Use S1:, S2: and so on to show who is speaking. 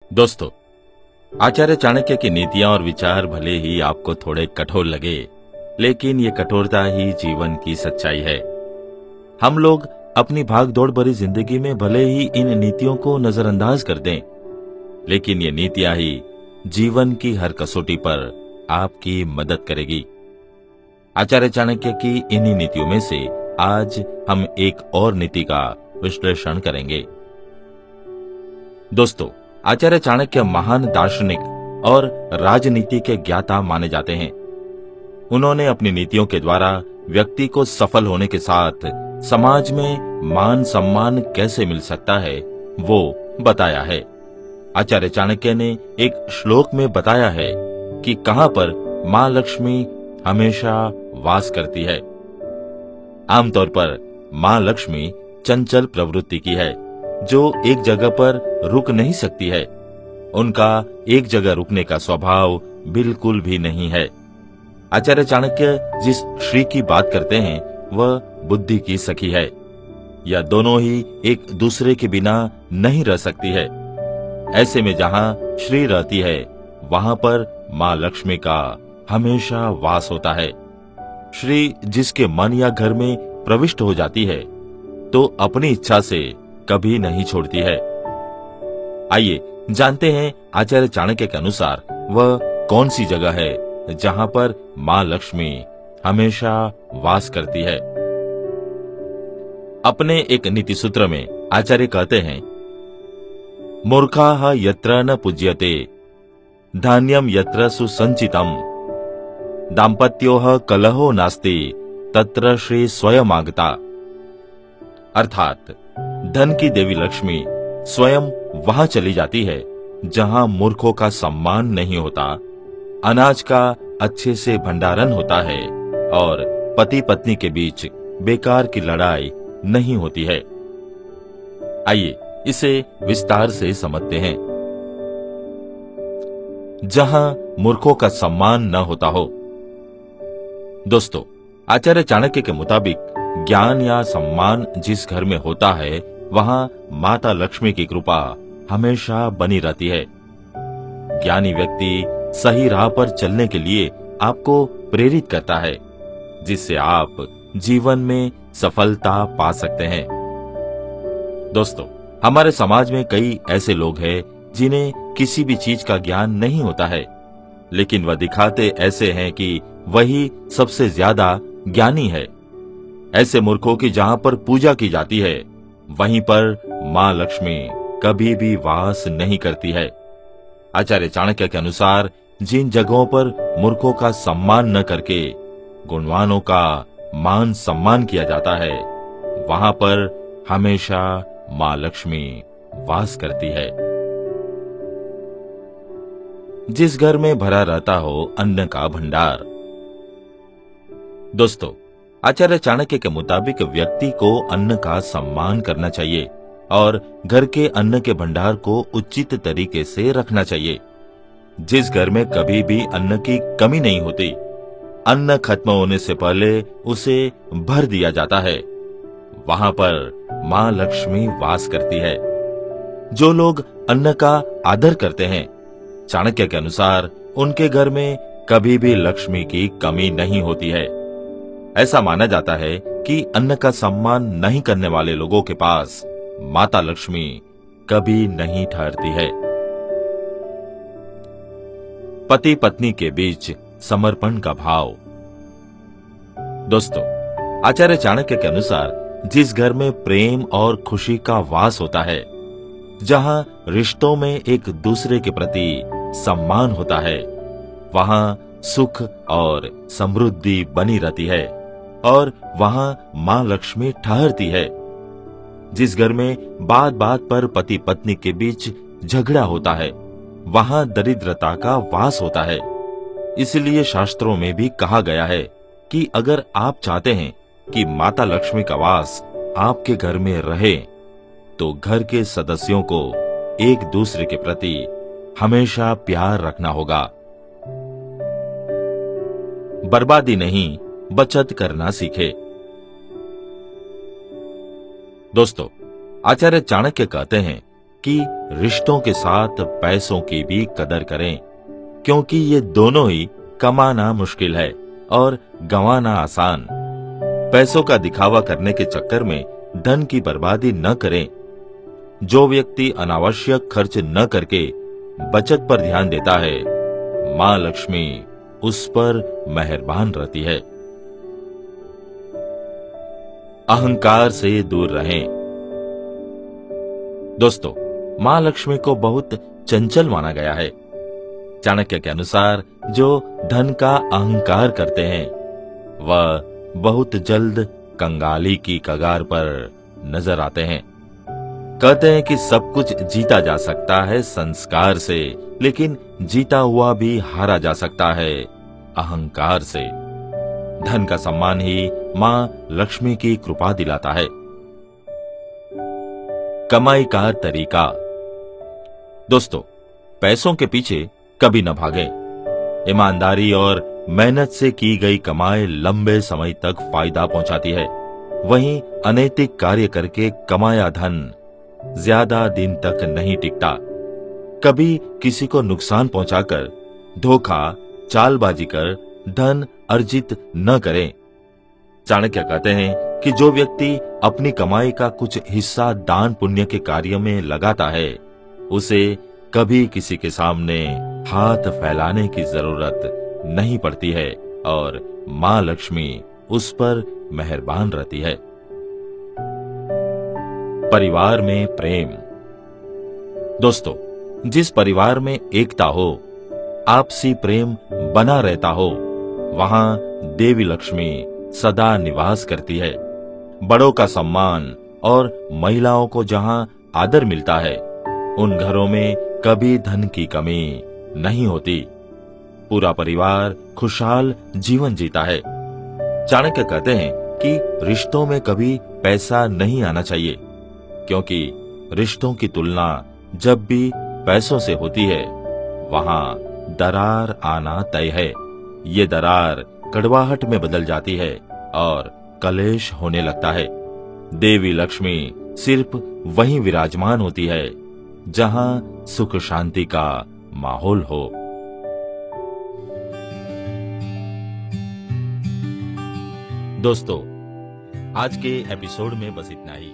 S1: दोस्तों, आचार्य चाणक्य की नीतियां और विचार भले ही आपको थोड़े कठोर लगे, लेकिन ये कठोरता ही जीवन की सच्चाई है। हम लोग अपनी भाग दौड़ भरी जिंदगी में भले ही इन नीतियों को नजरअंदाज कर दें, लेकिन ये नीतियां ही जीवन की हर कसौटी पर आपकी मदद करेगी। आचार्य चाणक्य की इन्हीं नीतियों में से आज हम एक और नीति का विश्लेषण करेंगे। दोस्तों, आचार्य चाणक्य महान दार्शनिक और राजनीति के ज्ञाता माने जाते हैं। उन्होंने अपनी नीतियों के द्वारा व्यक्ति को सफल होने के साथ समाज में मान सम्मान कैसे मिल सकता है वो बताया है। आचार्य चाणक्य ने एक श्लोक में बताया है कि कहां पर मां लक्ष्मी हमेशा वास करती है। आमतौर पर मां लक्ष्मी चंचल प्रवृत्ति की है, जो एक जगह पर रुक नहीं सकती है। उनका एक जगह रुकने का स्वभाव बिल्कुल भी नहीं है। आचार्य चाणक्य जिस श्री की बात करते हैं वह बुद्धि की सखी है। यह दोनों ही एक दूसरे के बिना नहीं रह सकती है। ऐसे में जहां श्री रहती है वहां पर मां लक्ष्मी का हमेशा वास होता है। श्री जिसके मन या घर में प्रविष्ट हो जाती है तो अपनी इच्छा से कभी नहीं छोड़ती है। आइए जानते हैं आचार्य चाणक्य के अनुसार वह कौन सी जगह है जहां पर मां लक्ष्मी हमेशा वास करती है। अपने एक नीति सूत्र में आचार्य कहते हैं, मूर्खाः यत्र न पूज्यते धान्यम यत्र सुसंचितम दाम्पत्योः कलहो नास्ति तत्र श्री स्वयमागता। अर्थात धन की देवी लक्ष्मी स्वयं वहां चली जाती है जहां मूर्खों का सम्मान नहीं होता, अनाज का अच्छे से भंडारण होता है और पति पत्नी के बीच बेकार की लड़ाई नहीं होती है। आइए इसे विस्तार से समझते हैं। जहां मूर्खों का सम्मान न होता हो। दोस्तों, आचार्य चाणक्य के मुताबिक ज्ञान या सम्मान जिस घर में होता है वहां माता लक्ष्मी की कृपा हमेशा बनी रहती है। ज्ञानी व्यक्ति सही राह पर चलने के लिए आपको प्रेरित करता है, जिससे आप जीवन में सफलता पा सकते हैं। दोस्तों, हमारे समाज में कई ऐसे लोग हैं जिन्हें किसी भी चीज का ज्ञान नहीं होता है, लेकिन वह दिखाते ऐसे हैं कि वही सबसे ज्यादा ज्ञानी है। ऐसे मूर्खों की जहां पर पूजा की जाती है वहीं पर मां लक्ष्मी कभी भी वास नहीं करती है। आचार्य चाणक्य के अनुसार जिन जगहों पर मूर्खों का सम्मान न करके गुणवानों का मान सम्मान किया जाता है वहां पर हमेशा मां लक्ष्मी वास करती है। जिस घर में भरा रहता हो अन्न का भंडार। दोस्तों, आचार्य चाणक्य के मुताबिक व्यक्ति को अन्न का सम्मान करना चाहिए और घर के अन्न के भंडार को उचित तरीके से रखना चाहिए। जिस घर में कभी भी अन्न की कमी नहीं होती, अन्न खत्म होने से पहले उसे भर दिया जाता है, वहां पर मां लक्ष्मी वास करती है। जो लोग अन्न का आदर करते हैं, चाणक्य के अनुसार उनके घर में कभी भी लक्ष्मी की कमी नहीं होती है। ऐसा माना जाता है कि अन्न का सम्मान नहीं करने वाले लोगों के पास माता लक्ष्मी कभी नहीं ठहरती है। पति पत्नी के बीच समर्पण का भाव। दोस्तों, आचार्य चाणक्य के अनुसार जिस घर में प्रेम और खुशी का वास होता है, जहां रिश्तों में एक दूसरे के प्रति सम्मान होता है, वहां सुख और समृद्धि बनी रहती है और वहां मां लक्ष्मी ठहरती है। जिस घर में बात बात पर पति पत्नी के बीच झगड़ा होता है वहां दरिद्रता का वास होता है। इसलिए शास्त्रों में भी कहा गया है कि अगर आप चाहते हैं कि माता लक्ष्मी का वास आपके घर में रहे तो घर के सदस्यों को एक दूसरे के प्रति हमेशा प्यार रखना होगा। बर्बादी नहीं, बचत करना सीखे। दोस्तों, आचार्य चाणक्य कहते हैं कि रिश्तों के साथ पैसों की भी कदर करें, क्योंकि ये दोनों ही कमाना मुश्किल है और गंवाना आसान। पैसों का दिखावा करने के चक्कर में धन की बर्बादी न करें। जो व्यक्ति अनावश्यक खर्च न करके बचत पर ध्यान देता है, मां लक्ष्मी उस पर मेहरबान रहती है। अहंकार से दूर रहें। दोस्तों, मां लक्ष्मी को बहुत चंचल माना गया है। चाणक्य के अनुसार जो धन का अहंकार करते हैं वह बहुत जल्द कंगाली की कगार पर नजर आते हैं। कहते हैं कि सब कुछ जीता जा सकता है संस्कार से, लेकिन जीता हुआ भी हारा जा सकता है अहंकार से। धन का सम्मान ही मां लक्ष्मी की कृपा दिलाता है। कमाई का तरीका। दोस्तों, पैसों के पीछे कभी न भागें। ईमानदारी और मेहनत से की गई कमाई लंबे समय तक फायदा पहुंचाती है। वहीं अनैतिक कार्य करके कमाया धन ज्यादा दिन तक नहीं टिकता। कभी किसी को नुकसान पहुंचाकर, धोखा, चालबाजी कर धन अर्जित न करें। चाणक्य कहते हैं कि जो व्यक्ति अपनी कमाई का कुछ हिस्सा दान पुण्य के कार्य में लगाता है, उसे कभी किसी के सामने हाथ फैलाने की जरूरत नहीं पड़ती है और मां लक्ष्मी उस पर मेहरबान रहती है। परिवार में प्रेम। दोस्तों, जिस परिवार में एकता हो, आपसी प्रेम बना रहता हो, वहां देवी लक्ष्मी सदा निवास करती है। बड़ों का सम्मान और महिलाओं को जहां आदर मिलता है, उन घरों में कभी धन की कमी नहीं होती। पूरा परिवार खुशहाल जीवन जीता है। चाणक्य कहते हैं कि रिश्तों में कभी पैसा नहीं आना चाहिए, क्योंकि रिश्तों की तुलना जब भी पैसों से होती है, वहां दरार आना तय है। ये दरार कड़वाहट में बदल जाती है और कलेश होने लगता है। देवी लक्ष्मी सिर्फ वहीं विराजमान होती है जहां सुख शांति का माहौल हो। दोस्तों, आज के एपिसोड में बस इतना ही।